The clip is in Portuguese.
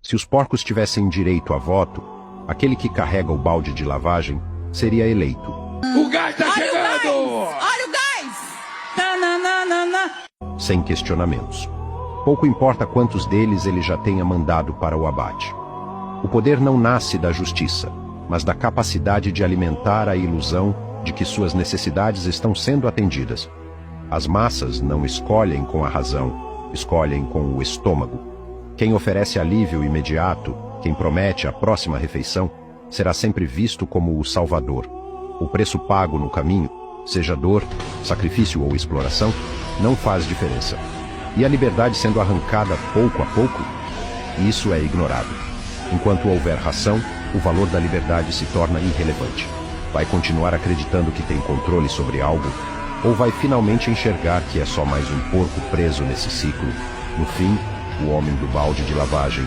Se os porcos tivessem direito a voto, aquele que carrega o balde de lavagem seria eleito. O gás tá chegando! Olha o gás! Tananana. Sem questionamentos. Pouco importa quantos deles ele já tenha mandado para o abate. O poder não nasce da justiça, mas da capacidade de alimentar a ilusão de que suas necessidades estão sendo atendidas. As massas não escolhem com a razão, escolhem com o estômago. Quem oferece alívio imediato, quem promete a próxima refeição, será sempre visto como o salvador. O preço pago no caminho, seja dor, sacrifício ou exploração, não faz diferença. E a liberdade sendo arrancada pouco a pouco, isso é ignorado. Enquanto houver ração, o valor da liberdade se torna irrelevante. Vai continuar acreditando que tem controle sobre algo, ou vai finalmente enxergar que é só mais um porco preso nesse ciclo? No fim, o homem do balde de lavagem